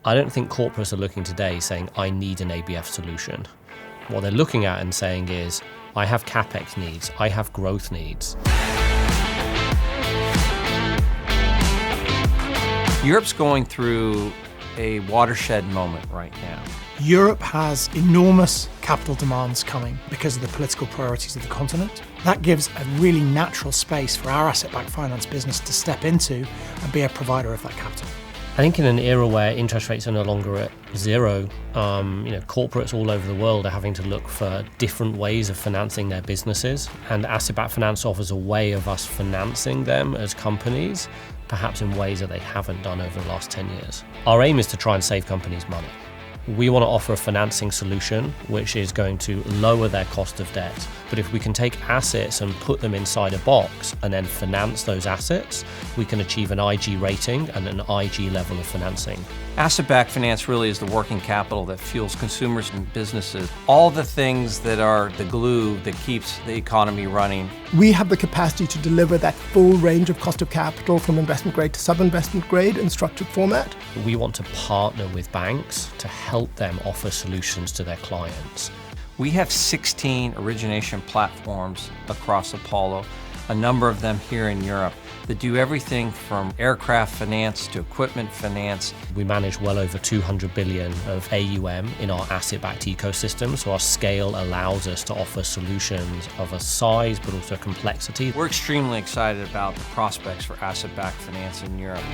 I don't think corporates are looking today saying, I need an ABF solution. What they're looking at and saying is, I have CapEx needs, I have growth needs. Europe's going through a watershed moment right now. Europe has enormous capital demands coming because of the political priorities of the continent. That gives a really natural space for our asset-backed finance business to step into and be a provider of that capital. I think in an era where interest rates are no longer at zero, corporates all over the world are having to look for different ways of financing their businesses, and asset-backed finance offers a way of us financing them as companies, perhaps in ways that they haven't done over the last 10 years. Our aim is to try and save companies money. We want to offer a financing solution which is going to lower their cost of debt. But if we can take assets and put them inside a box and then finance those assets, we can achieve an IG rating and an IG level of financing. Asset-backed finance really is the working capital that fuels consumers and businesses. All the things that are the glue that keeps the economy running. We have the capacity to deliver that full range of cost of capital from investment grade to sub-investment grade in structured format. We want to partner with banks to help them offer solutions to their clients. We have 16 origination platforms across Apollo, a number of them here in Europe, that do everything from aircraft finance to equipment finance. We manage well over 200 billion of AUM in our asset-backed ecosystem, so our scale allows us to offer solutions of a size but also complexity. We're extremely excited about the prospects for asset-backed finance in Europe.